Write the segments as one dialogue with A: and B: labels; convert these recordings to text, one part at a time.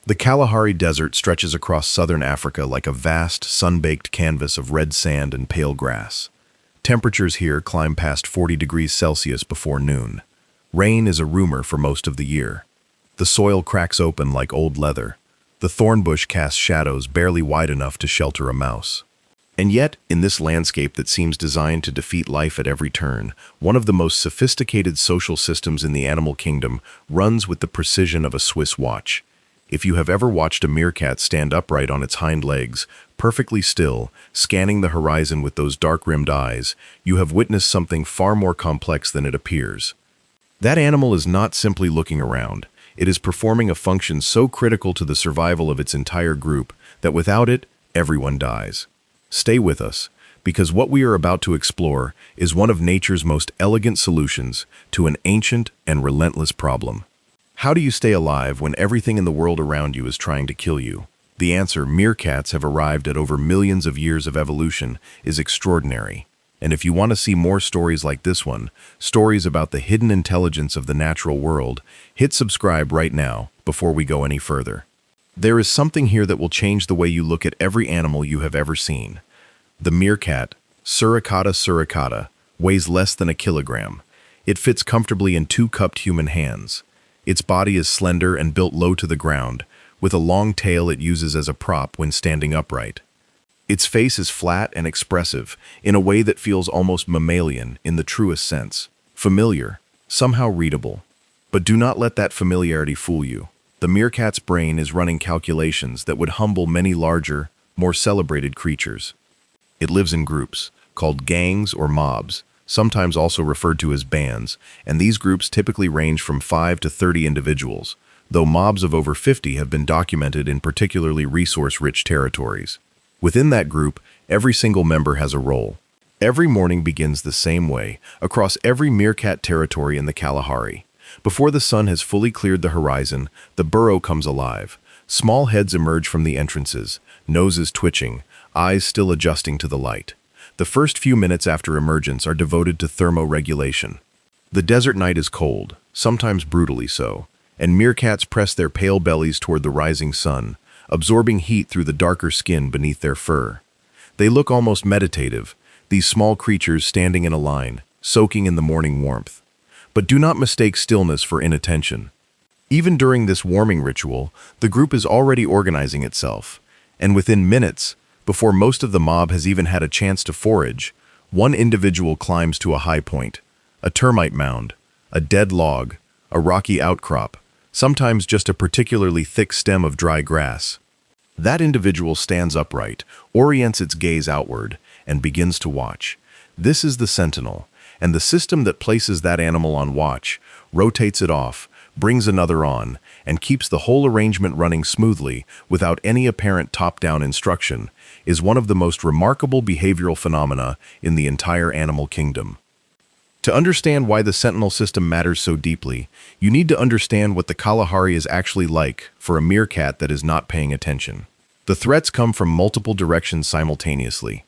A: The Kalahari Desert stretches across southern Africa like a vast, sun-baked canvas of red sand and pale grass. Temperatures here climb past 40 degrees Celsius before noon. Rain is a rumor for most of the year. The soil cracks open like old leather. The thorn bush casts shadows barely wide enough to shelter a mouse. And yet, in this landscape that seems designed to defeat life at every turn, one of the most sophisticated social systems in the animal kingdom runs with the precision of a Swiss watch. If you have ever watched a meerkat stand upright on its hind legs, perfectly still, scanning the horizon with those dark-rimmed eyes, you have witnessed something far more complex than it appears. That animal is not simply looking around. It is performing a function so critical to the survival of its entire group that without it, everyone dies. Stay with us, because what we are about to explore is one of nature's most elegant solutions to an ancient and relentless problem. How do you stay alive when everything in the world around you is trying to kill you? The answer, meerkats have arrived at over millions of years of evolution, is extraordinary. And if you want to see more stories like this one, stories about the hidden intelligence of the natural world, hit subscribe right now before we go any further. There is something here that will change the way you look at every animal you have ever seen. The meerkat, Suricata suricata, weighs less than a kilogram. It fits comfortably in two cupped human hands. Its body is slender and built low to the ground, with a long tail it uses as a prop when standing upright. Its face is flat and expressive, in a way that feels almost mammalian in the truest sense. Familiar, somehow readable. But do not let that familiarity fool you. The meerkat's brain is running calculations that would humble many larger, more celebrated creatures. It lives in groups, called gangs or mobs, sometimes also referred to as bands, and these groups typically range from 5 to 30 individuals, though mobs of over 50 have been documented in particularly resource-rich territories. Within that group, every single member has a role. Every morning begins the same way, across every meerkat territory in the Kalahari. Before the sun has fully cleared the horizon, the burrow comes alive. Small heads emerge from the entrances, noses twitching, eyes still adjusting to the light. The first few minutes after emergence are devoted to thermoregulation. The desert night is cold, sometimes brutally so, and meerkats press their pale bellies toward the rising sun, absorbing heat through the darker skin beneath their fur. They look almost meditative, these small creatures standing in a line, soaking in the morning warmth. But do not mistake stillness for inattention. Even during this warming ritual, the group is already organizing itself, and within minutes, before most of the mob has even had a chance to forage, one individual climbs to a high point, a termite mound, a dead log, a rocky outcrop, sometimes just a particularly thick stem of dry grass. That individual stands upright, orients its gaze outward, and begins to watch. This is the sentinel, and the system that places that animal on watch, rotates it off, brings another on, and keeps the whole arrangement running smoothly without any apparent top-down instruction, is one of the most remarkable behavioral phenomena in the entire animal kingdom. To understand why the sentinel system matters so deeply, you need to understand what the Kalahari is actually like for a meerkat that is not paying attention. The threats come from multiple directions simultaneously.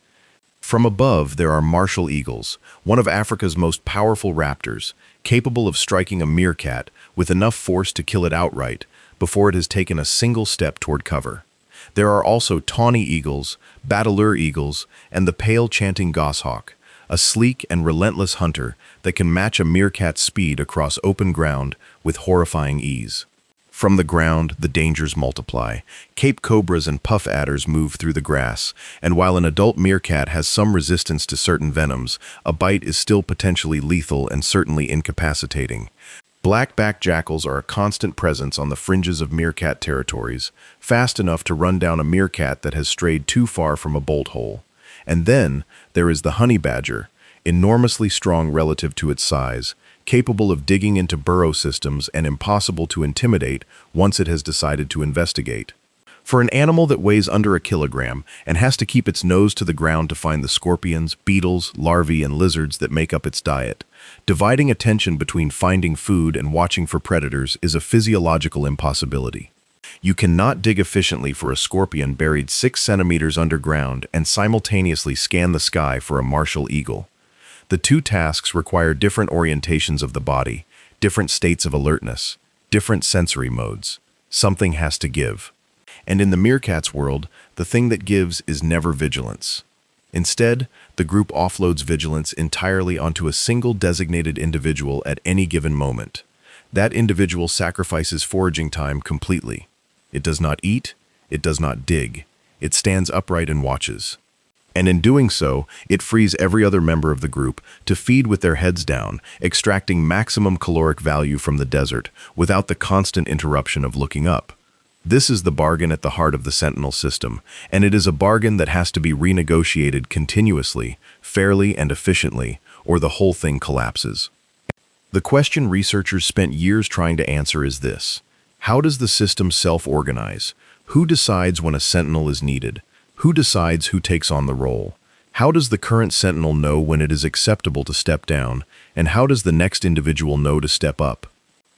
A: From above, there are martial eagles, one of Africa's most powerful raptors, capable of striking a meerkat with enough force to kill it outright before it has taken a single step toward cover. There are also tawny eagles, battler eagles, and the pale chanting goshawk, a sleek and relentless hunter that can match a meerkat's speed across open ground with horrifying ease. From the ground, the dangers multiply. Cape cobras and puff adders move through the grass, and while an adult meerkat has some resistance to certain venoms, a bite is still potentially lethal and certainly incapacitating. Black-backed jackals are a constant presence on the fringes of meerkat territories, fast enough to run down a meerkat that has strayed too far from a bolt hole. And then there is the honey badger, enormously strong relative to its size, capable of digging into burrow systems and impossible to intimidate once it has decided to investigate. For an animal that weighs under a kilogram and has to keep its nose to the ground to find the scorpions, beetles, larvae, and lizards that make up its diet, dividing attention between finding food and watching for predators is a physiological impossibility. You cannot dig efficiently for a scorpion buried 6 centimeters underground and simultaneously scan the sky for a martial eagle. The two tasks require different orientations of the body, different states of alertness, different sensory modes. Something has to give. And in the Meerkat's world, the thing that gives is never vigilance. Instead, the group offloads vigilance entirely onto a single designated individual at any given moment. That individual sacrifices foraging time completely. It does not eat, it does not dig, it stands upright and watches. And in doing so, it frees every other member of the group to feed with their heads down, extracting maximum caloric value from the desert without the constant interruption of looking up. This is the bargain at the heart of the Sentinel system, and it is a bargain that has to be renegotiated continuously, fairly and efficiently, or the whole thing collapses. The question researchers spent years trying to answer is this: how does the system self-organize? Who decides when a Sentinel is needed? Who decides who takes on the role? How does the current Sentinel know when it is acceptable to step down, and how does the next individual know to step up?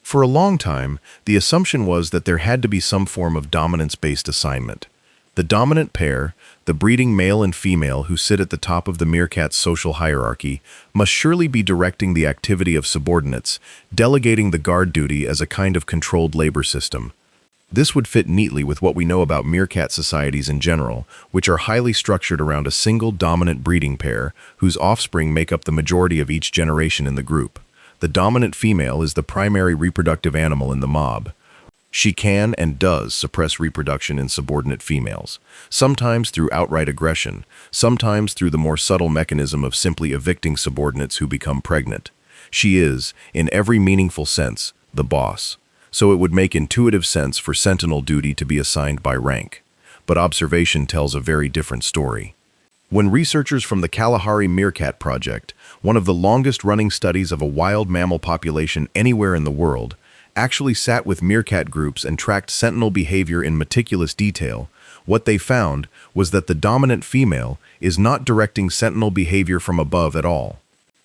A: For a long time, the assumption was that there had to be some form of dominance-based assignment. The dominant pair, the breeding male and female who sit at the top of the Meerkat's social hierarchy, must surely be directing the activity of subordinates, delegating the guard duty as a kind of controlled labor system. This would fit neatly with what we know about Meerkat societies in general, which are highly structured around a single dominant breeding pair whose offspring make up the majority of each generation in the group. The dominant female is the primary reproductive animal in the mob. She can and does suppress reproduction in subordinate females, sometimes through outright aggression, sometimes through the more subtle mechanism of simply evicting subordinates who become pregnant. She is, in every meaningful sense, the boss. So it would make intuitive sense for Sentinel duty to be assigned by rank. But observation tells a very different story. When researchers from the Kalahari Meerkat Project, one of the longest-running studies of a wild mammal population anywhere in the world, actually sat with meerkat groups and tracked Sentinel behavior in meticulous detail, what they found was that the dominant female is not directing Sentinel behavior from above at all.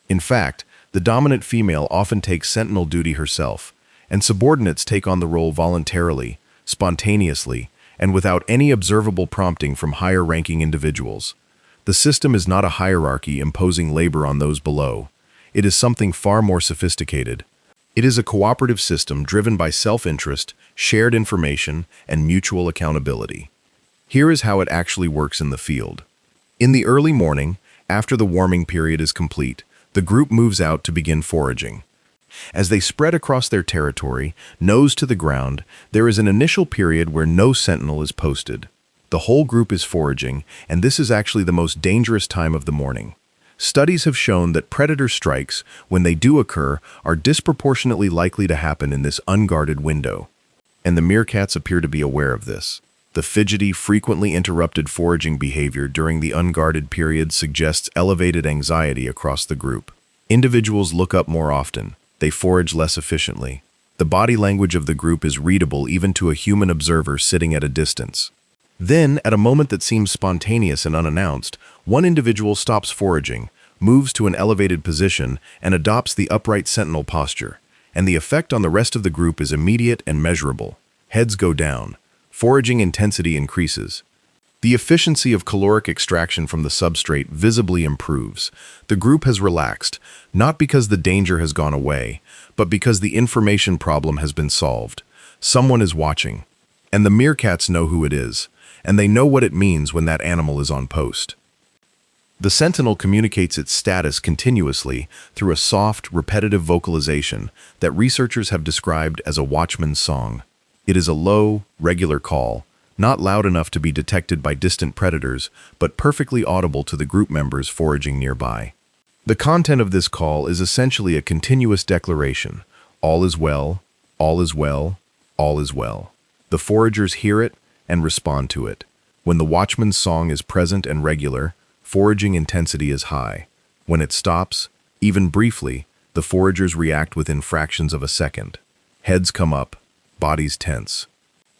A: In fact, the dominant female often takes Sentinel duty herself, and subordinates take on the role voluntarily, spontaneously, and without any observable prompting from higher-ranking individuals. The system is not a hierarchy imposing labor on those below. It is something far more sophisticated. It is a cooperative system driven by self-interest, shared information, and mutual accountability. Here is how it actually works in the field. In the early morning, after the warming period is complete, the group moves out to begin foraging. As they spread across their territory, nose to the ground, there is an initial period where no sentinel is posted. The whole group is foraging, and this is actually the most dangerous time of the morning. Studies have shown that predator strikes, when they do occur, are disproportionately likely to happen in this unguarded window. And the meerkats appear to be aware of this. The fidgety, frequently interrupted foraging behavior during the unguarded period suggests elevated anxiety across the group. Individuals look up more often. They forage less efficiently. The body language of the group is readable even to a human observer sitting at a distance. Then, at a moment that seems spontaneous and unannounced, one individual stops foraging, moves to an elevated position, and adopts the upright sentinel posture. And the effect on the rest of the group is immediate and measurable. Heads go down. Foraging intensity increases. The efficiency of caloric extraction from the substrate visibly improves. The group has relaxed, not because the danger has gone away, but because the information problem has been solved. Someone is watching. And the meerkats know who it is, and they know what it means when that animal is on post. The sentinel communicates its status continuously through a soft, repetitive vocalization that researchers have described as a watchman's song. It is a low, regular call, not loud enough to be detected by distant predators, but perfectly audible to the group members foraging nearby. The content of this call is essentially a continuous declaration: all is well, all is well, all is well. The foragers hear it and respond to it. When the watchman's song is present and regular, foraging intensity is high. When it stops, even briefly, the foragers react within fractions of a second. Heads come up, bodies tense.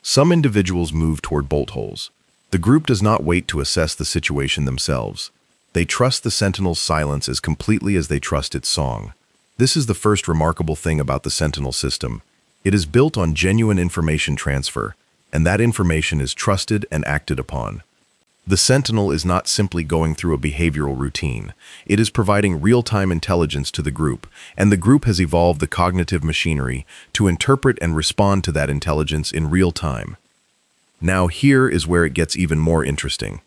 A: Some individuals move toward bolt holes. The group does not wait to assess the situation themselves. They trust the sentinel's silence as completely as they trust its song. This is the first remarkable thing about the sentinel system. It is built on genuine information transfer, and that information is trusted and acted upon. The Sentinel is not simply going through a behavioral routine. It is providing real-time intelligence to the group, and the group has evolved the cognitive machinery to interpret and respond to that intelligence in real time. Now here is where it gets even more interesting.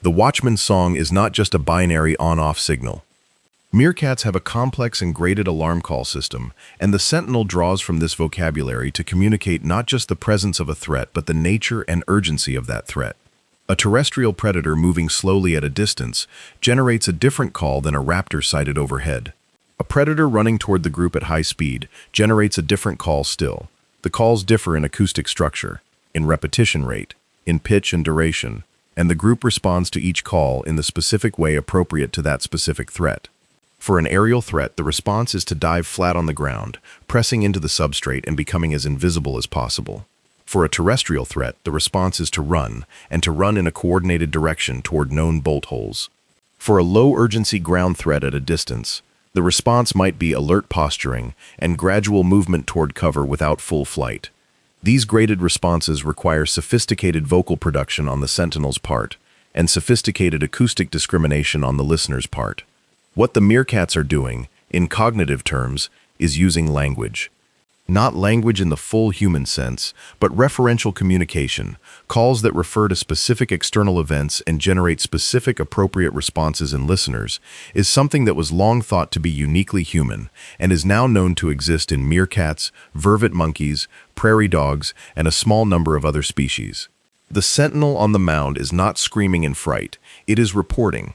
A: The Watchman's song is not just a binary on-off signal. Meerkats have a complex and graded alarm call system, and the Sentinel draws from this vocabulary to communicate not just the presence of a threat, but the nature and urgency of that threat. A terrestrial predator moving slowly at a distance generates a different call than a raptor sighted overhead. A predator running toward the group at high speed generates a different call still. The calls differ in acoustic structure, in repetition rate, in pitch and duration, and the group responds to each call in the specific way appropriate to that specific threat. For an aerial threat, the response is to dive flat on the ground, pressing into the substrate and becoming as invisible as possible. For a terrestrial threat, the response is to run, and to run in a coordinated direction toward known bolt holes. For a low-urgency ground threat at a distance, the response might be alert posturing and gradual movement toward cover without full flight. These graded responses require sophisticated vocal production on the Sentinel's part, and sophisticated acoustic discrimination on the listener's part. What the Meerkats are doing, in cognitive terms, is using language. Not language in the full human sense, but referential communication, calls that refer to specific external events and generate specific appropriate responses in listeners, is something that was long thought to be uniquely human, and is now known to exist in meerkats, vervet monkeys, prairie dogs, and a small number of other species. The Sentinel on the mound is not screaming in fright, it is reporting.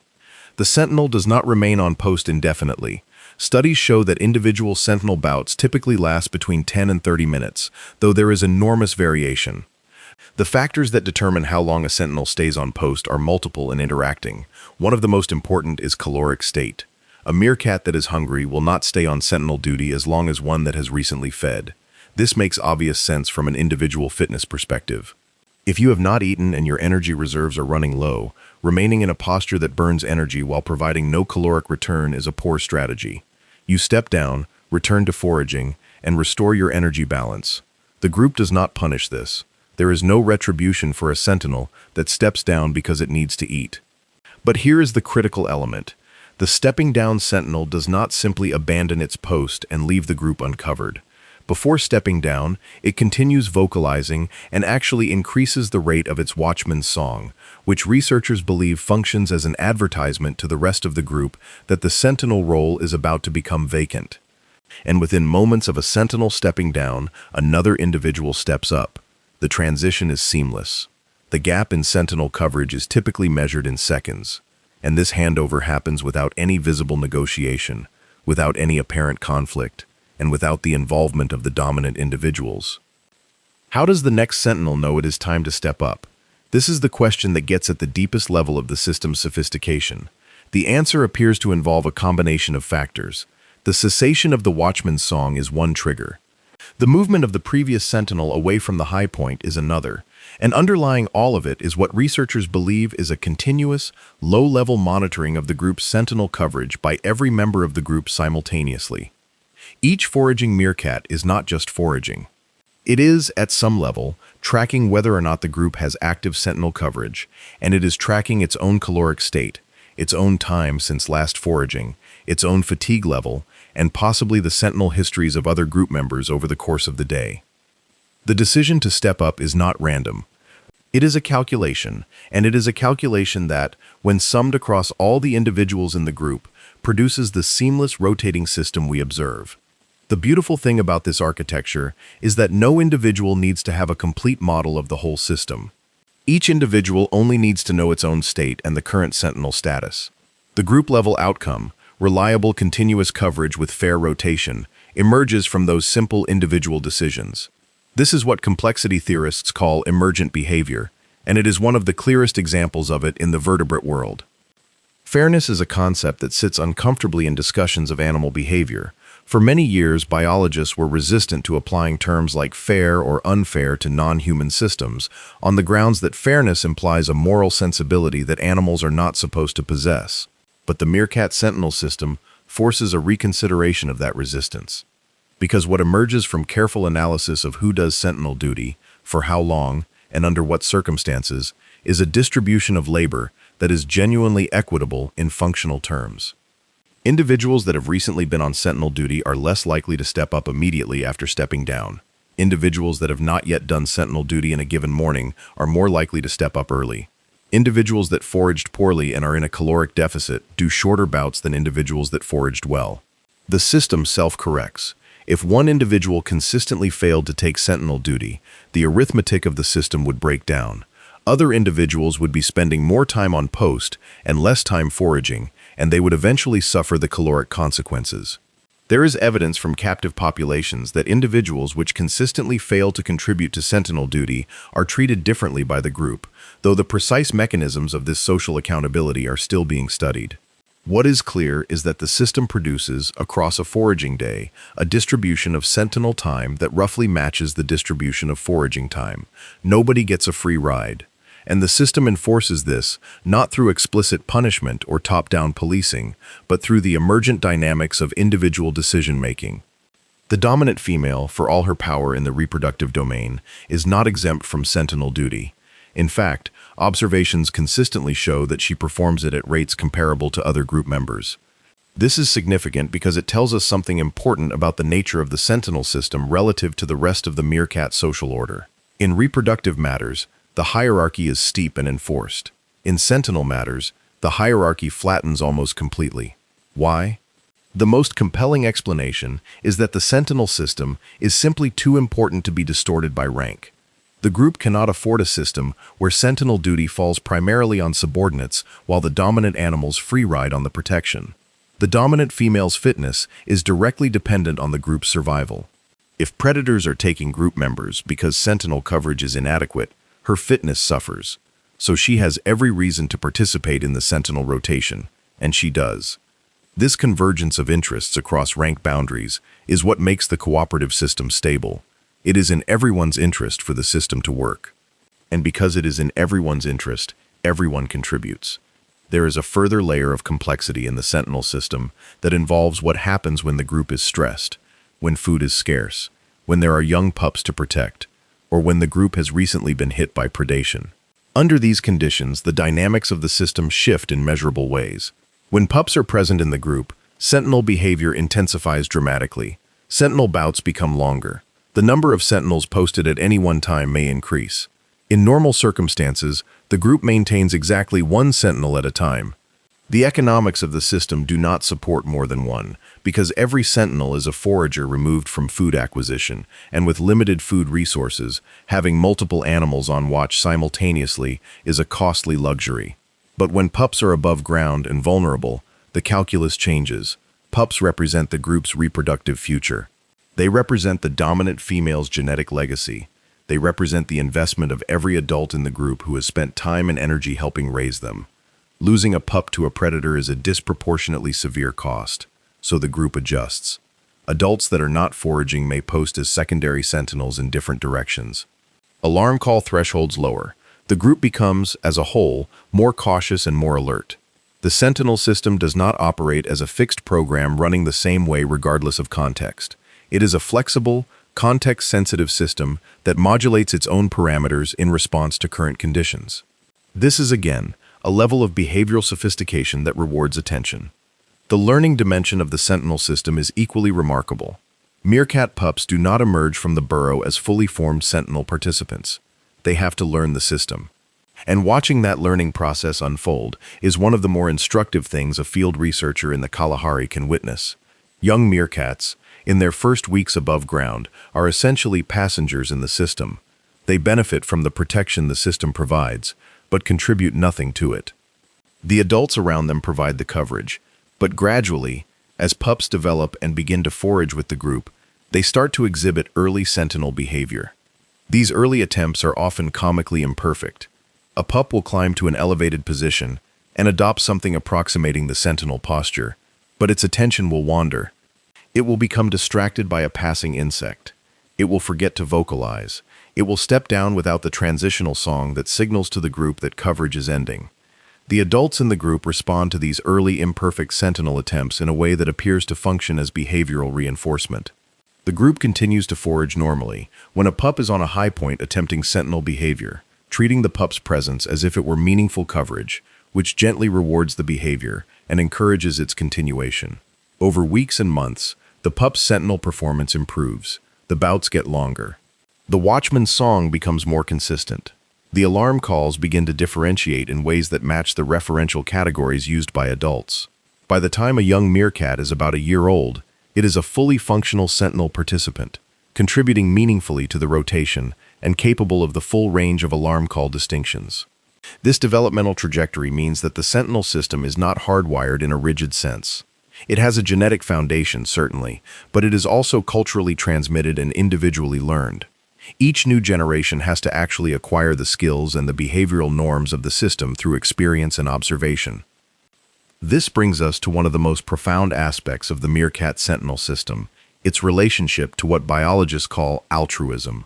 A: The Sentinel does not remain on post indefinitely. Studies show that individual Sentinel bouts typically last between 10 and 30 minutes, though there is enormous variation. The factors that determine how long a Sentinel stays on post are multiple and interacting. One of the most important is caloric state. A meerkat that is hungry will not stay on Sentinel duty as long as one that has recently fed. This makes obvious sense from an individual fitness perspective. If you have not eaten and your energy reserves are running low, remaining in a posture that burns energy while providing no caloric return is a poor strategy. You step down, return to foraging, and restore your energy balance. The group does not punish this. There is no retribution for a Sentinel that steps down because it needs to eat. But here is the critical element. The stepping down Sentinel does not simply abandon its post and leave the group uncovered. Before stepping down, it continues vocalizing and actually increases the rate of its Watchman's song, which researchers believe functions as an advertisement to the rest of the group that the Sentinel role is about to become vacant. And within moments of a Sentinel stepping down, another individual steps up. The transition is seamless. The gap in Sentinel coverage is typically measured in seconds, and this handover happens without any visible negotiation, without any apparent conflict, and without the involvement of the dominant individuals. How does the next Sentinel know it is time to step up? This is the question that gets at the deepest level of the system's sophistication. The answer appears to involve a combination of factors. The cessation of the Watchman's song is one trigger. The movement of the previous Sentinel away from the high point is another, and underlying all of it is what researchers believe is a continuous, low-level monitoring of the group's Sentinel coverage by every member of the group simultaneously. Each foraging meerkat is not just foraging. It is, at some level, tracking whether or not the group has active Sentinel coverage, and it is tracking its own caloric state, its own time since last foraging, its own fatigue level, and possibly the Sentinel histories of other group members over the course of the day. The decision to step up is not random. It is a calculation, and it is a calculation that, when summed across all the individuals in the group, produces the seamless rotating system we observe. The beautiful thing about this architecture is that no individual needs to have a complete model of the whole system. Each individual only needs to know its own state and the current Sentinel status. The group-level outcome, reliable continuous coverage with fair rotation, emerges from those simple individual decisions. This is what complexity theorists call emergent behavior, and it is one of the clearest examples of it in the vertebrate world. Fairness is a concept that sits uncomfortably in discussions of animal behavior. For many years, biologists were resistant to applying terms like fair or unfair to non-human systems, on the grounds that fairness implies a moral sensibility that animals are not supposed to possess. But the Meerkat Sentinel system forces a reconsideration of that resistance. Because what emerges from careful analysis of who does Sentinel duty, for how long, and under what circumstances, is a distribution of labor that is genuinely equitable in functional terms. Individuals that have recently been on sentinel duty are less likely to step up immediately after stepping down. Individuals that have not yet done sentinel duty in a given morning are more likely to step up early. Individuals that foraged poorly and are in a caloric deficit do shorter bouts than individuals that foraged well. The system self-corrects. If one individual consistently failed to take sentinel duty, the arithmetic of the system would break down. Other individuals would be spending more time on post and less time foraging, and they would eventually suffer the caloric consequences. There is evidence from captive populations that individuals which consistently fail to contribute to sentinel duty are treated differently by the group, though the precise mechanisms of this social accountability are still being studied. What is clear is that the system produces, across a foraging day, a distribution of sentinel time that roughly matches the distribution of foraging time. Nobody gets a free ride. And the system enforces this not through explicit punishment or top-down policing, but through the emergent dynamics of individual decision-making. The dominant female, for all her power in the reproductive domain, is not exempt from sentinel duty. In fact, observations consistently show that she performs it at rates comparable to other group members. This is significant because it tells us something important about the nature of the sentinel system relative to the rest of the meerkat social order. In reproductive matters, the hierarchy is steep and enforced. In sentinel matters, the hierarchy flattens almost completely. Why? The most compelling explanation is that the sentinel system is simply too important to be distorted by rank. The group cannot afford a system where sentinel duty falls primarily on subordinates while the dominant animals free ride on the protection. The dominant female's fitness is directly dependent on the group's survival. If predators are taking group members because sentinel coverage is inadequate, her fitness suffers, so she has every reason to participate in the sentinel rotation, and she does. This convergence of interests across rank boundaries is what makes the cooperative system stable. It is in everyone's interest for the system to work. And because it is in everyone's interest, everyone contributes. There is a further layer of complexity in the sentinel system that involves what happens when the group is stressed, when food is scarce, when there are young pups to protect, or when the group has recently been hit by predation. Under these conditions, the dynamics of the system shift in measurable ways. When pups are present in the group, sentinel behavior intensifies dramatically. Sentinel bouts become longer. The number of sentinels posted at any one time may increase. In normal circumstances, the group maintains exactly one sentinel at a time. The economics of the system do not support more than one, because every sentinel is a forager removed from food acquisition, and with limited food resources, having multiple animals on watch simultaneously is a costly luxury. But when pups are above ground and vulnerable, the calculus changes. Pups represent the group's reproductive future. They represent the dominant female's genetic legacy. They represent the investment of every adult in the group who has spent time and energy helping raise them. Losing a pup to a predator is a disproportionately severe cost, so the group adjusts. Adults that are not foraging may post as secondary sentinels in different directions. Alarm call thresholds lower. The group becomes, as a whole, more cautious and more alert. The sentinel system does not operate as a fixed program running the same way regardless of context. It is a flexible, context-sensitive system that modulates its own parameters in response to current conditions. This is, again, a level of behavioral sophistication that rewards attention. The learning dimension of the sentinel system is equally remarkable. Meerkat pups do not emerge from the burrow as fully formed sentinel participants. They have to learn the system. And watching that learning process unfold is one of the more instructive things a field researcher in the Kalahari can witness. Young meerkats, in their first weeks above ground, are essentially passengers in the system. They benefit from the protection the system provides, but contribute nothing to it. The adults around them provide the coverage, but gradually, as pups develop and begin to forage with the group, they start to exhibit early sentinel behavior. These early attempts are often comically imperfect. A pup will climb to an elevated position and adopt something approximating the sentinel posture, but its attention will wander. It will become distracted by a passing insect. It will forget to vocalize. It will step down without the transitional song that signals to the group that coverage is ending. The adults in the group respond to these early imperfect sentinel attempts in a way that appears to function as behavioral reinforcement. The group continues to forage normally, when a pup is on a high point attempting sentinel behavior, treating the pup's presence as if it were meaningful coverage, which gently rewards the behavior and encourages its continuation. Over weeks and months, the pup's sentinel performance improves. The bouts get longer. The watchman's song becomes more consistent. The alarm calls begin to differentiate in ways that match the referential categories used by adults. By the time a young meerkat is about a year old, it is a fully functional sentinel participant, contributing meaningfully to the rotation and capable of the full range of alarm call distinctions. This developmental trajectory means that the sentinel system is not hardwired in a rigid sense. It has a genetic foundation, certainly, but it is also culturally transmitted and individually learned. Each new generation has to actually acquire the skills and the behavioral norms of the system through experience and observation. This brings us to one of the most profound aspects of the meerkat sentinel system, its relationship to what biologists call altruism.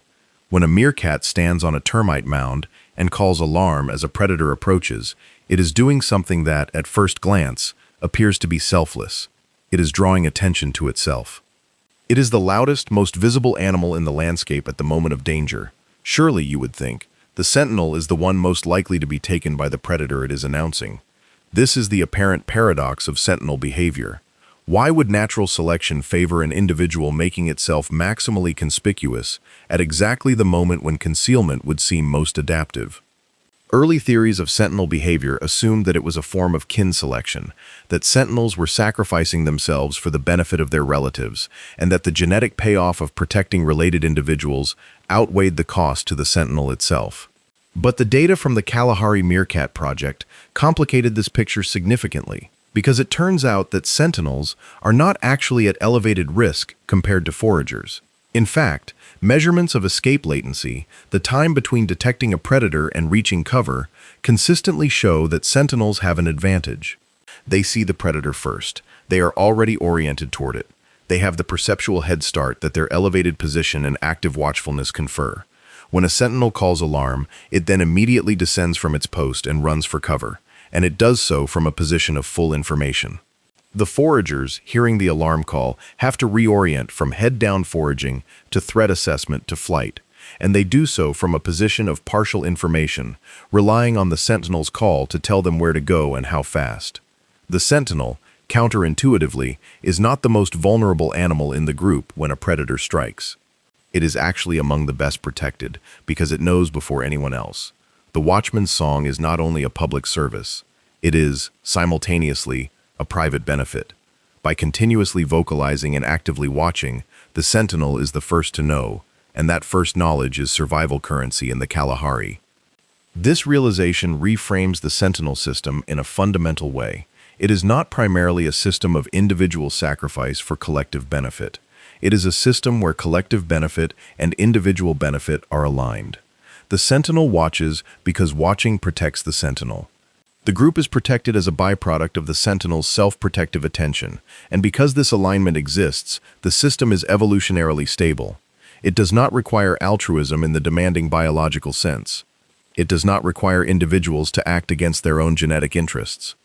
A: When a meerkat stands on a termite mound and calls alarm as a predator approaches, it is doing something that, at first glance, appears to be selfless. It is drawing attention to itself. It is the loudest, most visible animal in the landscape at the moment of danger. Surely, you would think, the sentinel is the one most likely to be taken by the predator it is announcing. This is the apparent paradox of sentinel behavior. Why would natural selection favor an individual making itself maximally conspicuous at exactly the moment when concealment would seem most adaptive? Early theories of sentinel behavior assumed that it was a form of kin selection, that sentinels were sacrificing themselves for the benefit of their relatives, and that the genetic payoff of protecting related individuals outweighed the cost to the sentinel itself. But the data from the Kalahari Meerkat project complicated this picture significantly, because it turns out that sentinels are not actually at elevated risk compared to foragers. In fact, measurements of escape latency, the time between detecting a predator and reaching cover, consistently show that sentinels have an advantage. They see the predator first. They are already oriented toward it. They have the perceptual head start that their elevated position and active watchfulness confer. When a sentinel calls alarm, it then immediately descends from its post and runs for cover, and it does so from a position of full information. The foragers, hearing the alarm call, have to reorient from head-down foraging to threat assessment to flight, and they do so from a position of partial information, relying on the sentinel's call to tell them where to go and how fast. The sentinel, counterintuitively, is not the most vulnerable animal in the group when a predator strikes. It is actually among the best protected because it knows before anyone else. The watchman's song is not only a public service, it is, simultaneously, a private benefit. By continuously vocalizing and actively watching, the sentinel is the first to know, and that first knowledge is survival currency in the Kalahari. This realization reframes the sentinel system in a fundamental way. It is not primarily a system of individual sacrifice for collective benefit. It is a system where collective benefit and individual benefit are aligned. The sentinel watches because watching protects the sentinel. The group is protected as a byproduct of the sentinel's self-protective attention, and because this alignment exists, the system is evolutionarily stable. It does not require altruism in the demanding biological sense. It does not require individuals to act against their own genetic interests.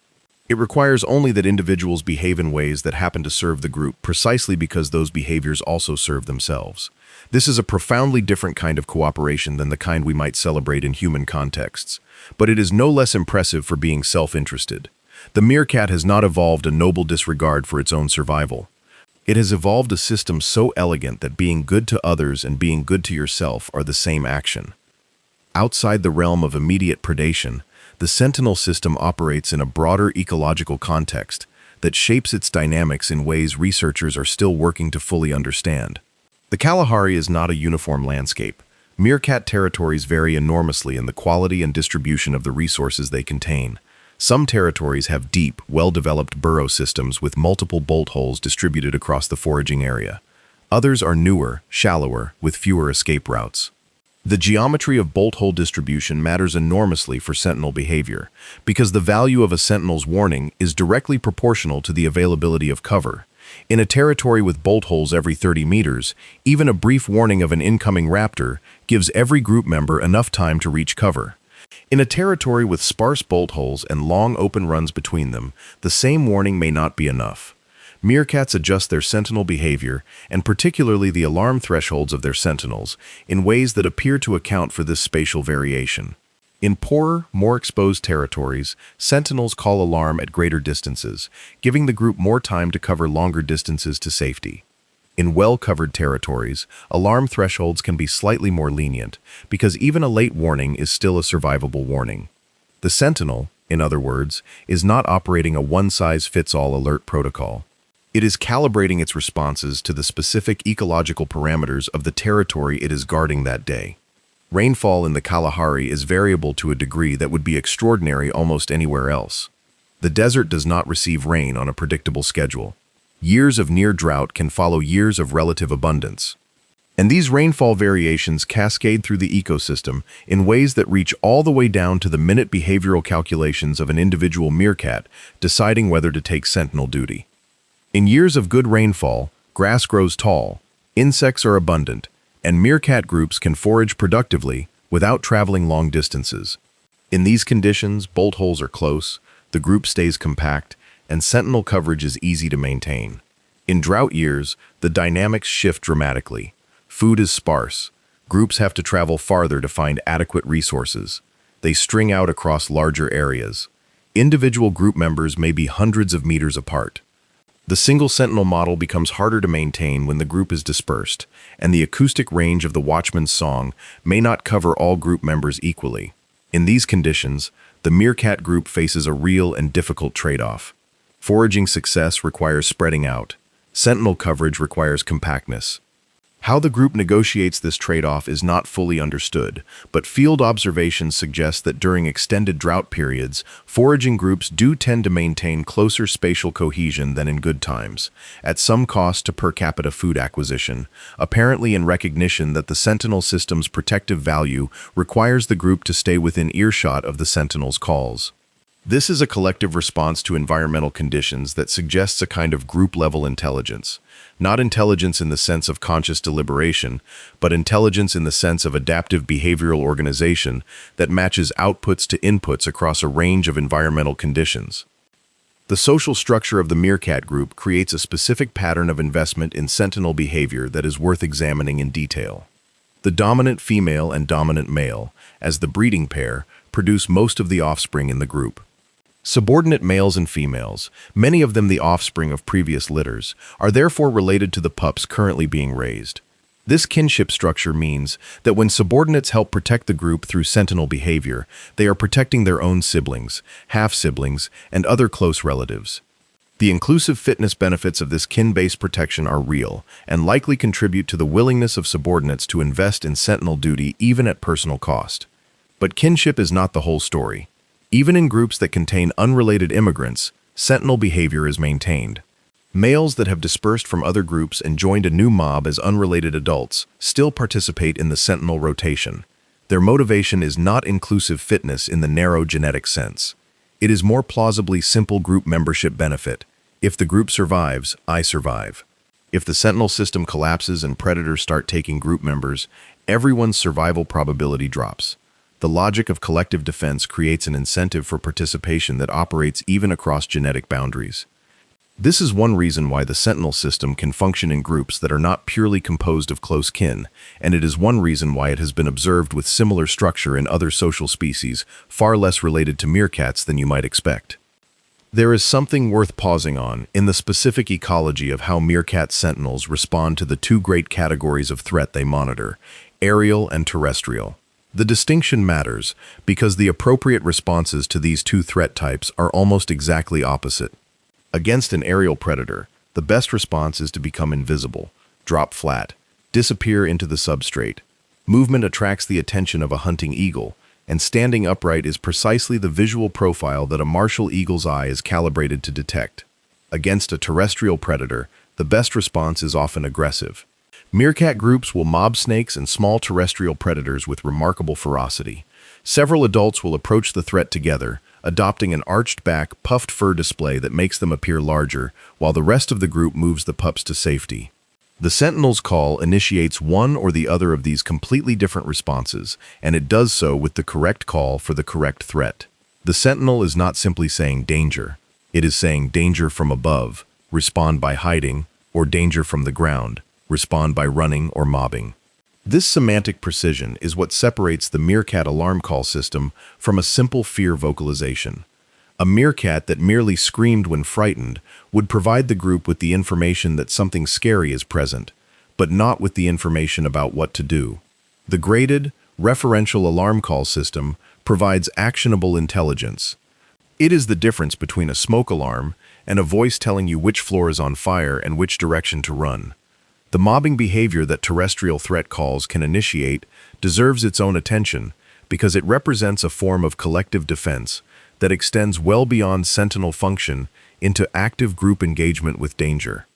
A: It requires only that individuals behave in ways that happen to serve the group precisely because those behaviors also serve themselves. This is a profoundly different kind of cooperation than the kind we might celebrate in human contexts, but it is no less impressive for being self-interested. The meerkat has not evolved a noble disregard for its own survival. It has evolved a system so elegant that being good to others and being good to yourself are the same action. Outside the realm of immediate predation, the sentinel system operates in a broader ecological context that shapes its dynamics in ways researchers are still working to fully understand. The Kalahari is not a uniform landscape. Meerkat territories vary enormously in the quality and distribution of the resources they contain. Some territories have deep, well-developed burrow systems with multiple bolt holes distributed across the foraging area. Others are newer, shallower, with fewer escape routes. The geometry of bolt hole distribution matters enormously for sentinel behavior, because the value of a sentinel's warning is directly proportional to the availability of cover. In a territory with bolt holes every 30 meters, even a brief warning of an incoming raptor gives every group member enough time to reach cover. In a territory with sparse bolt holes and long open runs between them, the same warning may not be enough. Meerkats adjust their sentinel behavior, and particularly the alarm thresholds of their sentinels, in ways that appear to account for this spatial variation. In poorer, more exposed territories, sentinels call alarm at greater distances, giving the group more time to cover longer distances to safety. In well-covered territories, alarm thresholds can be slightly more lenient, because even a late warning is still a survivable warning. The sentinel, in other words, is not operating a one-size-fits-all alert protocol. It is calibrating its responses to the specific ecological parameters of the territory it is guarding that day. Rainfall in the Kalahari is variable to a degree that would be extraordinary almost anywhere else. The desert does not receive rain on a predictable schedule. Years of near drought can follow years of relative abundance. And these rainfall variations cascade through the ecosystem in ways that reach all the way down to the minute behavioral calculations of an individual meerkat deciding whether to take sentinel duty. In years of good rainfall, grass grows tall, insects are abundant, and meerkat groups can forage productively without traveling long distances. In these conditions, bolt holes are close, the group stays compact, and sentinel coverage is easy to maintain. In drought years, the dynamics shift dramatically. Food is sparse. Groups have to travel farther to find adequate resources. They string out across larger areas. Individual group members may be hundreds of meters apart. The single sentinel model becomes harder to maintain when the group is dispersed, and the acoustic range of the watchman's song may not cover all group members equally. In these conditions, the meerkat group faces a real and difficult trade-off. Foraging success requires spreading out. Sentinel coverage requires compactness. How the group negotiates this trade-off is not fully understood, but field observations suggest that during extended drought periods, foraging groups do tend to maintain closer spatial cohesion than in good times, at some cost to per capita food acquisition, apparently in recognition that the sentinel system's protective value requires the group to stay within earshot of the sentinel's calls. This is a collective response to environmental conditions that suggests a kind of group-level intelligence. Not intelligence in the sense of conscious deliberation, but intelligence in the sense of adaptive behavioral organization that matches outputs to inputs across a range of environmental conditions. The social structure of the meerkat group creates a specific pattern of investment in sentinel behavior that is worth examining in detail. The dominant female and dominant male, as the breeding pair, produce most of the offspring in the group. Subordinate males and females, many of them the offspring of previous litters, are therefore related to the pups currently being raised. This kinship structure means that when subordinates help protect the group through sentinel behavior, they are protecting their own siblings, half-siblings, and other close relatives. The inclusive fitness benefits of this kin-based protection are real and likely contribute to the willingness of subordinates to invest in sentinel duty even at personal cost. But kinship is not the whole story. Even in groups that contain unrelated immigrants, sentinel behavior is maintained. Males that have dispersed from other groups and joined a new mob as unrelated adults still participate in the sentinel rotation. Their motivation is not inclusive fitness in the narrow genetic sense. It is more plausibly simple group membership benefit. If the group survives, I survive. If the sentinel system collapses and predators start taking group members, everyone's survival probability drops. The logic of collective defense creates an incentive for participation that operates even across genetic boundaries. This is one reason why the sentinel system can function in groups that are not purely composed of close kin, and it is one reason why it has been observed with similar structure in other social species, far less related to meerkats than you might expect. There is something worth pausing on in the specific ecology of how meerkat sentinels respond to the two great categories of threat they monitor, aerial and terrestrial. The distinction matters because the appropriate responses to these two threat types are almost exactly opposite. Against an aerial predator, the best response is to become invisible, drop flat, disappear into the substrate. Movement attracts the attention of a hunting eagle, and standing upright is precisely the visual profile that a martial eagle's eye is calibrated to detect. Against a terrestrial predator, the best response is often aggressive. Meerkat groups will mob snakes and small terrestrial predators with remarkable ferocity. Several adults will approach the threat together, adopting an arched-back, puffed fur display that makes them appear larger, while the rest of the group moves the pups to safety. The sentinel's call initiates one or the other of these completely different responses, and it does so with the correct call for the correct threat. The sentinel is not simply saying danger. It is saying danger from above, respond by hiding, or danger from the ground, respond by running or mobbing. This semantic precision is what separates the Meerkat alarm call system from a simple fear vocalization. A meerkat that merely screamed when frightened would provide the group with the information that something scary is present, but not with the information about what to do. The graded, referential alarm call system provides actionable intelligence. It is the difference between a smoke alarm and a voice telling you which floor is on fire and which direction to run. The mobbing behavior that terrestrial threat calls can initiate deserves its own attention because it represents a form of collective defense that extends well beyond sentinel function into active group engagement with danger.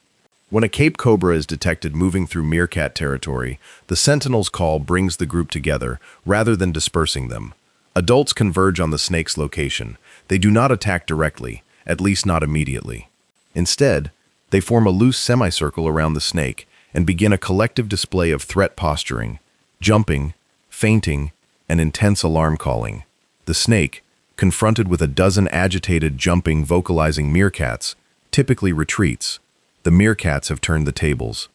A: When a Cape Cobra is detected moving through meerkat territory, the sentinel's call brings the group together rather than dispersing them. Adults converge on the snake's location. They do not attack directly, at least not immediately. Instead, they form a loose semicircle around the snake and begin a collective display of threat posturing, jumping, feinting, and intense alarm calling. The snake, confronted with a dozen agitated, jumping, vocalizing meerkats, typically retreats. The meerkats have turned the tables.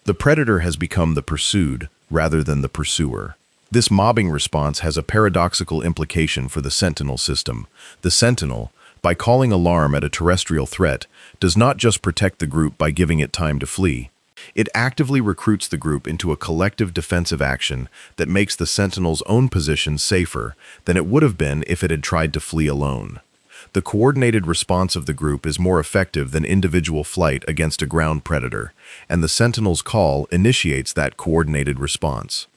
A: The predator has become the pursued rather than the pursuer. This mobbing response has a paradoxical implication for the sentinel system. The sentinel, by calling alarm at a terrestrial threat, does not just protect the group by giving it time to flee. It actively recruits the group into a collective defensive action that makes the sentinel's own position safer than it would have been if it had tried to flee alone. The coordinated response of the group is more effective than individual flight against a ground predator, and the sentinel's call initiates that coordinated response.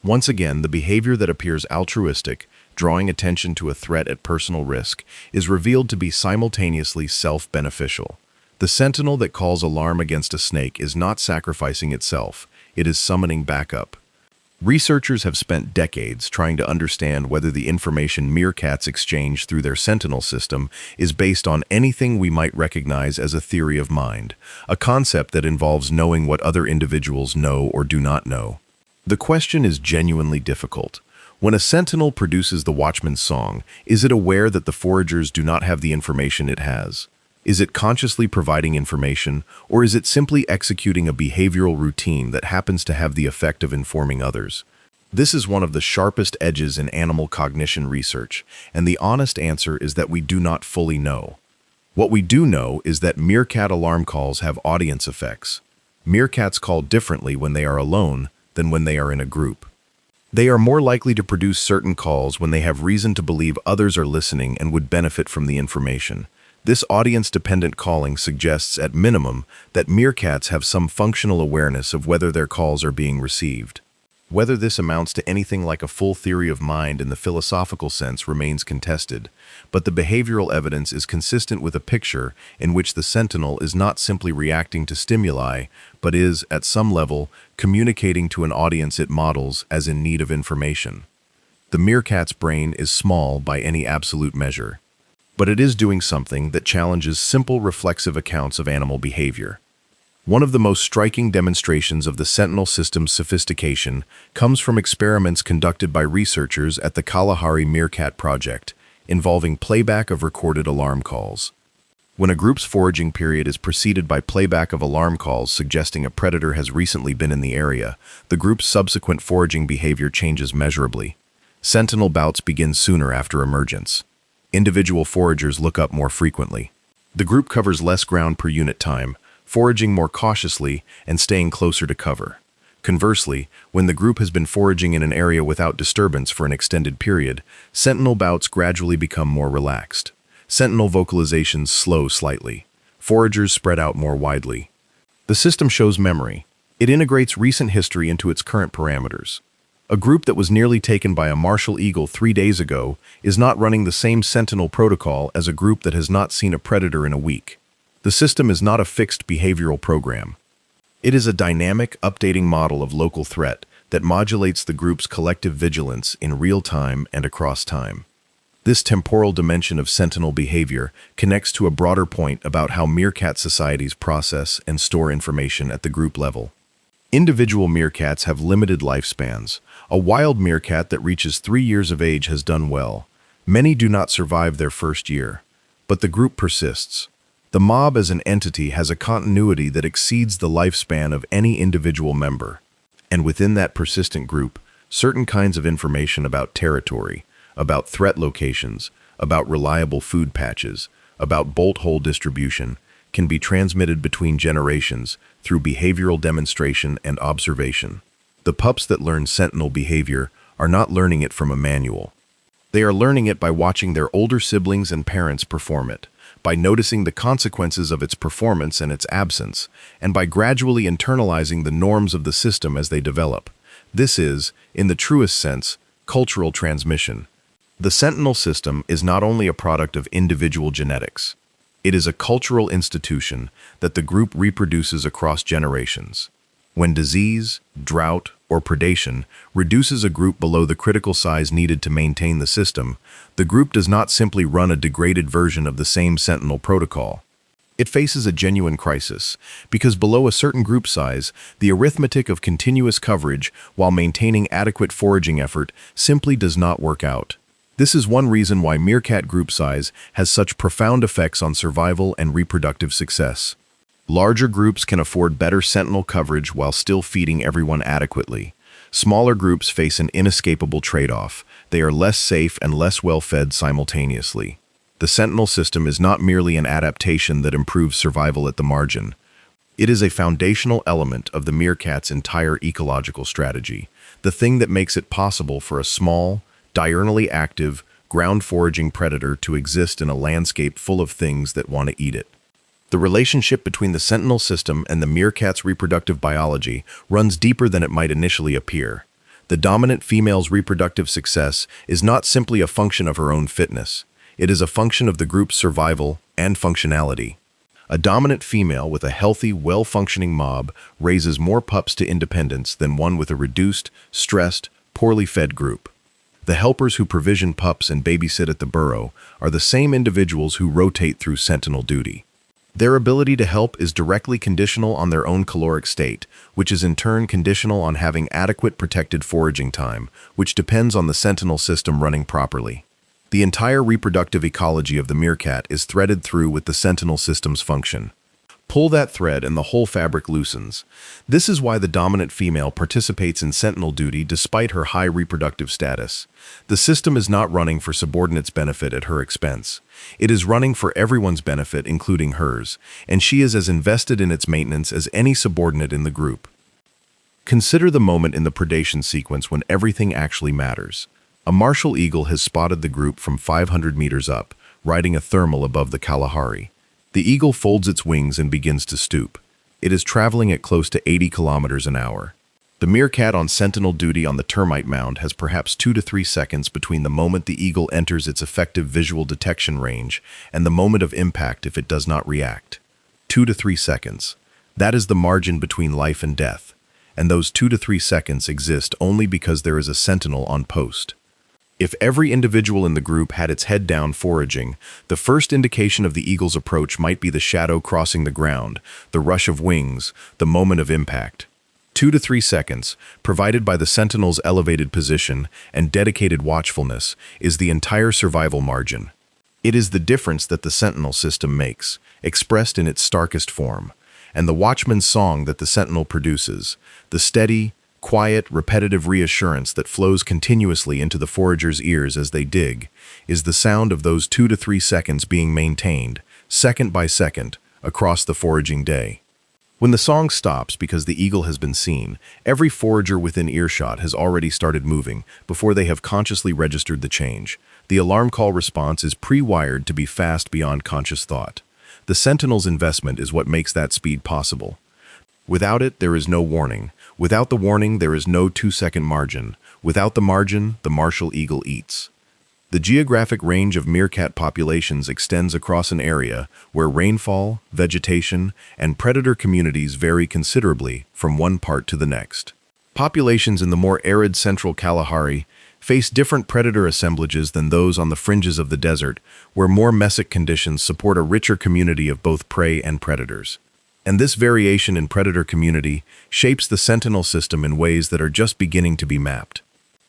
A: Once again, the behavior that appears altruistic, drawing attention to a threat at personal risk, is revealed to be simultaneously self-beneficial. The sentinel that calls alarm against a snake is not sacrificing itself, it is summoning backup. Researchers have spent decades trying to understand whether the information meerkats exchange through their sentinel system is based on anything we might recognize as a theory of mind, a concept that involves knowing what other individuals know or do not know. The question is genuinely difficult. When a sentinel produces the watchman's song, is it aware that the foragers do not have the information it has? Is it consciously providing information, or is it simply executing a behavioral routine that happens to have the effect of informing others? This is one of the sharpest edges in animal cognition research, and the honest answer is that we do not fully know. What we do know is that meerkat alarm calls have audience effects. Meerkats call differently when they are alone than when they are in a group. They are more likely to produce certain calls when they have reason to believe others are listening and would benefit from the information. This audience-dependent calling suggests, at minimum, that meerkats have some functional awareness of whether their calls are being received. Whether this amounts to anything like a full theory of mind in the philosophical sense remains contested, but the behavioral evidence is consistent with a picture in which the sentinel is not simply reacting to stimuli, but is, at some level, communicating to an audience it models as in need of information. The meerkat's brain is small by any absolute measure, but it is doing something that challenges simple reflexive accounts of animal behavior. One of the most striking demonstrations of the sentinel system's sophistication comes from experiments conducted by researchers at the Kalahari Meerkat Project, involving playback of recorded alarm calls. When a group's foraging period is preceded by playback of alarm calls suggesting a predator has recently been in the area, the group's subsequent foraging behavior changes measurably. Sentinel bouts begin sooner after emergence. Individual foragers look up more frequently. The group covers less ground per unit time, foraging more cautiously and staying closer to cover. Conversely, when the group has been foraging in an area without disturbance for an extended period, sentinel bouts gradually become more relaxed. Sentinel vocalizations slow slightly. Foragers spread out more widely. The system shows memory. It integrates recent history into its current parameters. A group that was nearly taken by a martial eagle 3 days ago is not running the same sentinel protocol as a group that has not seen a predator in a week. The system is not a fixed behavioral program. It is a dynamic, updating model of local threat that modulates the group's collective vigilance in real time and across time. This temporal dimension of sentinel behavior connects to a broader point about how meerkat societies process and store information at the group level. Individual meerkats have limited lifespans. A wild meerkat that reaches 3 years of age has done well. Many do not survive their first year, but the group persists. The mob as an entity has a continuity that exceeds the lifespan of any individual member. And within that persistent group, certain kinds of information about territory, about threat locations, about reliable food patches, about bolt hole distribution, can be transmitted between generations through behavioral demonstration and observation. The pups that learn sentinel behavior are not learning it from a manual. They are learning it by watching their older siblings and parents perform it, by noticing the consequences of its performance and its absence, and by gradually internalizing the norms of the system as they develop. This is, in the truest sense, cultural transmission. The sentinel system is not only a product of individual genetics. It is a cultural institution that the group reproduces across generations. When disease, drought, or predation reduces a group below the critical size needed to maintain the system, the group does not simply run a degraded version of the same sentinel protocol. It faces a genuine crisis, because below a certain group size, the arithmetic of continuous coverage while maintaining adequate foraging effort simply does not work out. This is one reason why Meerkat group size has such profound effects on survival and reproductive success. Larger groups can afford better sentinel coverage while still feeding everyone adequately. Smaller groups face an inescapable trade-off. They are less safe and less well-fed simultaneously. The sentinel system is not merely an adaptation that improves survival at the margin. It is a foundational element of the meerkat's entire ecological strategy, the thing that makes it possible for a small, diurnally active, ground-foraging predator to exist in a landscape full of things that want to eat it. The relationship between the sentinel system and the meerkat's reproductive biology runs deeper than it might initially appear. The dominant female's reproductive success is not simply a function of her own fitness. It is a function of the group's survival and functionality. A dominant female with a healthy, well-functioning mob raises more pups to independence than one with a reduced, stressed, poorly fed group. The helpers who provision pups and babysit at the burrow are the same individuals who rotate through sentinel duty. Their ability to help is directly conditional on their own caloric state, which is in turn conditional on having adequate protected foraging time, which depends on the sentinel system running properly. The entire reproductive ecology of the meerkat is threaded through with the sentinel system's function. Pull that thread and the whole fabric loosens. This is why the dominant female participates in sentinel duty despite her high reproductive status. The system is not running for subordinates' benefit at her expense. It is running for everyone's benefit, including hers, and she is as invested in its maintenance as any subordinate in the group. Consider the moment in the predation sequence when everything actually matters. A martial eagle has spotted the group from 500 meters up, riding a thermal above the Kalahari. The eagle folds its wings and begins to stoop. It is traveling at close to 80 kilometers an hour. The meerkat on sentinel duty on the termite mound has perhaps 2 to 3 seconds between the moment the eagle enters its effective visual detection range and the moment of impact if it does not react. 2 to 3 seconds. That is the margin between life and death, and those 2 to 3 seconds exist only because there is a sentinel on post. If every individual in the group had its head down foraging, the first indication of the eagle's approach might be the shadow crossing the ground, the rush of wings, the moment of impact. 2 to 3 seconds, provided by the sentinel's elevated position and dedicated watchfulness, is the entire survival margin. It is the difference that the sentinel system makes, expressed in its starkest form, and the watchman's song that the sentinel produces, the steady, quiet, repetitive reassurance that flows continuously into the forager's ears as they dig, is the sound of those 2 to 3 seconds being maintained, second by second, across the foraging day. When the song stops because the eagle has been seen, every forager within earshot has already started moving before they have consciously registered the change. The alarm call response is pre-wired to be fast beyond conscious thought. The sentinel's investment is what makes that speed possible. Without it, there is no warning. Without the warning, there is no 2-second margin. Without the margin, the martial eagle eats. The geographic range of meerkat populations extends across an area where rainfall, vegetation, and predator communities vary considerably from one part to the next. Populations in the more arid central Kalahari face different predator assemblages than those on the fringes of the desert, where more mesic conditions support a richer community of both prey and predators. And this variation in predator community shapes the sentinel system in ways that are just beginning to be mapped.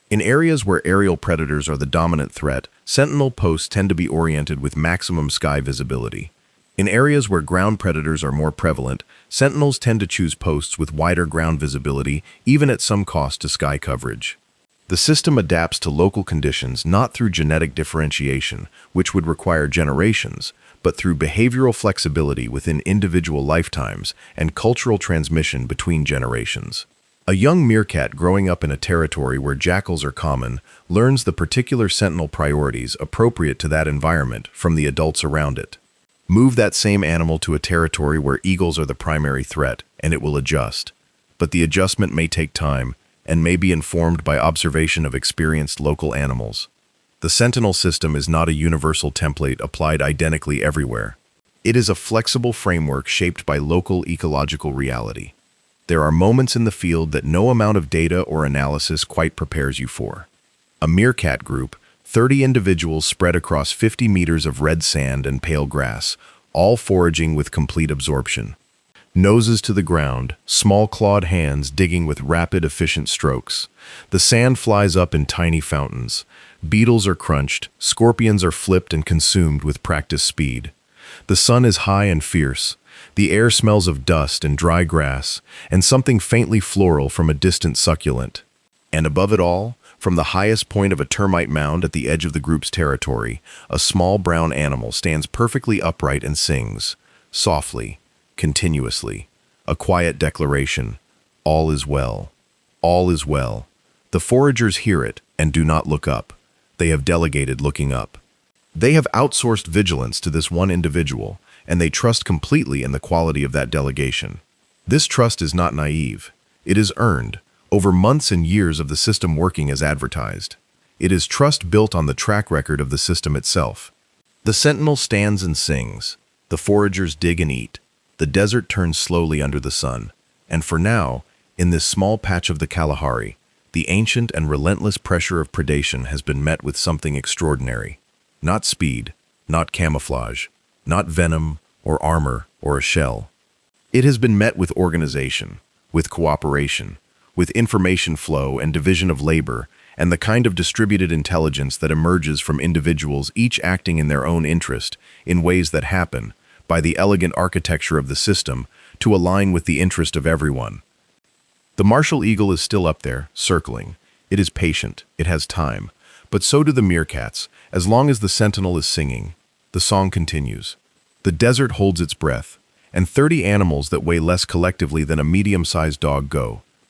A: In areas where aerial predators are the dominant threat, sentinel posts tend to be oriented with maximum sky visibility. In areas where ground predators are more prevalent, sentinels tend to choose posts with wider ground visibility, even at some cost to sky coverage. The system adapts to local conditions not through genetic differentiation, which would require generations, but through behavioral flexibility within individual lifetimes and cultural transmission between generations. A young meerkat growing up in a territory where jackals are common learns the particular sentinel priorities appropriate to that environment from the adults around it. Move that same animal to a territory where eagles are the primary threat, and it will adjust. But the adjustment may take time and may be informed by observation of experienced local animals. The sentinel system is not a universal template applied identically everywhere. It is a flexible framework shaped by local ecological reality. There are moments in the field that no amount of data or analysis quite prepares you for. A meerkat group, 30 individuals spread across 50 meters of red sand and pale grass, all foraging with complete absorption. Noses to the ground, small clawed hands digging with rapid, efficient strokes. The sand flies up in tiny fountains. Beetles are crunched, scorpions are flipped and consumed with practiced speed. The sun is high and fierce. The air smells of dust and dry grass, and something faintly floral from a distant succulent. And above it all, from the highest point of a termite mound at the edge of the group's territory, a small brown animal stands perfectly upright and sings, softly, continuously, a quiet declaration, all is well, all is well. The foragers hear it and do not look up. They have delegated looking up. They have outsourced vigilance to this one individual, and they trust completely in the quality of that delegation. This trust is not naive. It is earned, over months and years of the system working as advertised. It is trust built on the track record of the system itself. The sentinel stands and sings. The foragers dig and eat. The desert turns slowly under the sun. And for now, in this small patch of the Kalahari, the ancient and relentless pressure of predation has been met with something extraordinary. Not speed, not camouflage, not venom or armor or a shell. It has been met with organization, with cooperation, with information flow and division of labor, and the kind of distributed intelligence that emerges from individuals each acting in their own interest in ways that happen, by the elegant architecture of the system, to align with the interest of everyone. The martial eagle is still up there, circling. It is patient, it has time, but so do the meerkats. As long as the sentinel is singing, the song continues. The desert holds its breath, and 30 animals that weigh less collectively than a medium-sized dog go,